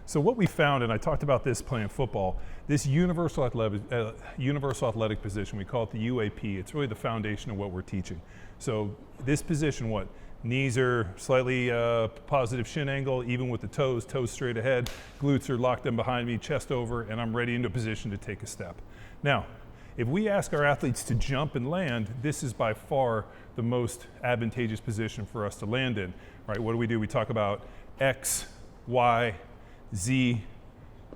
So what we found, and I talked about this playing football, this universal athletic position, we call it the UAP. It's really the foundation of what we're teaching. So this position, what? Knees are slightly positive shin angle, even with the toes straight ahead. Glutes are locked in behind me, chest over, and I'm ready into a position to take a step. Now, if we ask our athletes to jump and land, this is by far the most advantageous position for us to land in, right? What do? We talk about X, Y, Z,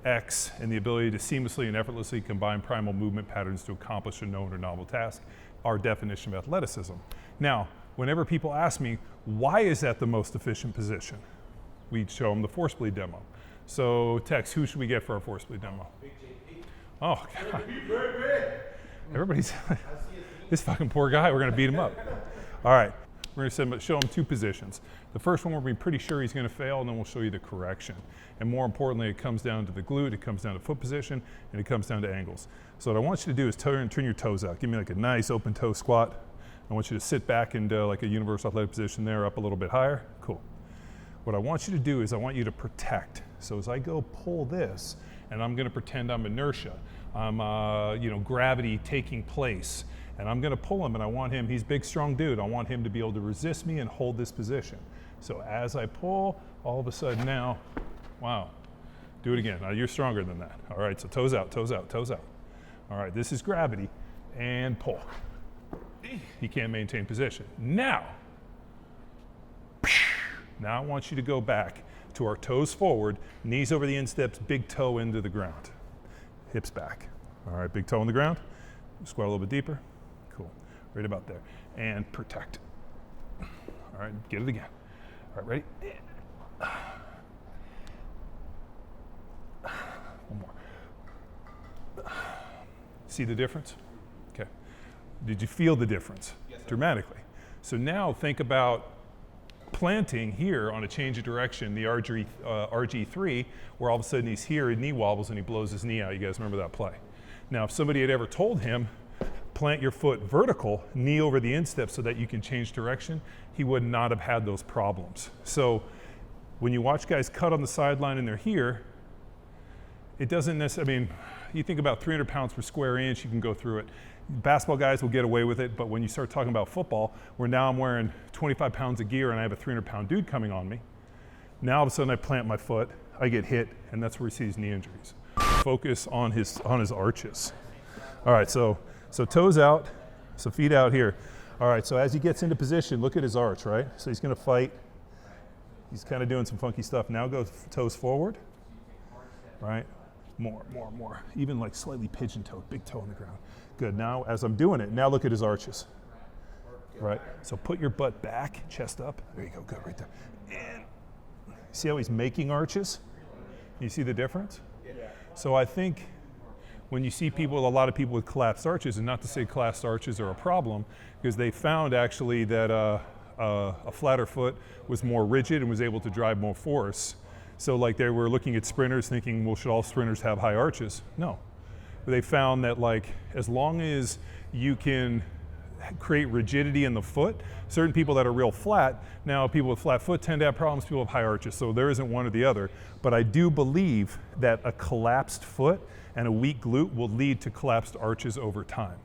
X, and the ability to seamlessly and effortlessly combine primal movement patterns to accomplish a known or novel task, our definition of athleticism. Now, whenever people ask me, why is that the most efficient position? We show them the force bleed demo. So Tex, who should we get for our force bleed demo? Big JP. Oh, God. Everybody's, this fucking poor guy, we're gonna beat him up. All right, we're gonna show him two positions. The first one we'll be pretty sure he's gonna fail, and then we'll show you the correction. And more importantly, it comes down to the glute, it comes down to foot position, and it comes down to angles. So what I want you to do is turn your toes out. Give me like a nice open toe squat. I want you to sit back into like a universal athletic position there, up a little bit higher. Cool. What I want you to do is I want you to protect. So as I go pull this, and I'm gonna pretend I'm inertia, I'm gravity taking place, and I'm gonna pull him, and I want him, he's a big strong dude, I want him to be able to resist me and hold this position. So as I pull, all of a sudden now, wow, do it again. Now you're stronger than that. All right, so toes out, toes out, toes out. All right, this is gravity, and pull. He can't maintain position. Now I want you to go back to our toes forward, knees over the insteps, big toe into the ground. Hips back. All right, big toe on the ground. Squat a little bit deeper. Cool, right about there. And protect. All right, get it again. All right, ready? One more. See the difference? Okay. Did you feel the difference? Yes, sir. Dramatically. So now think about planting here on a change of direction, the RG3, where all of a sudden he's here, his knee wobbles and he blows his knee out. You guys remember that play? Now, if somebody had ever told him, plant your foot vertical, knee over the instep so that you can change direction, he would not have had those problems. So when you watch guys cut on the sideline and they're here, it doesn't necessarily, I mean, you think about 300 pounds per square inch, you can go through it. Basketball guys will get away with it, but when you start talking about football, where now I'm wearing 25 pounds of gear and I have a 300-pound dude coming on me, now all of a sudden I plant my foot, I get hit, and that's where he sees knee injuries. Focus on his arches. All right, so toes out, so feet out here. All right, so as he gets into position, look at his arch, right? So he's gonna fight. He's kind of doing some funky stuff. Now go toes forward, right? More. Even like slightly pigeon-toed, big toe on the ground. Good, now as I'm doing it, now look at his arches. Right, so put your butt back, chest up. There you go, good, right there. And see how he's making arches? You see the difference? So I think when you see people, a lot of people with collapsed arches, and not to say collapsed arches are a problem, because they found actually that a flatter foot was more rigid and was able to drive more force. So like they were looking at sprinters thinking, well, should all sprinters have high arches? No. They found that like as long as you can create rigidity in the foot, certain people that are real flat, now people with flat foot tend to have problems, people with high arches, so there isn't one or the other. But I do believe that a collapsed foot and a weak glute will lead to collapsed arches over time.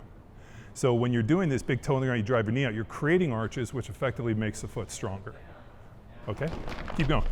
So when you're doing this big toe on the ground, you drive your knee out, you're creating arches, which effectively makes the foot stronger. Okay, keep going.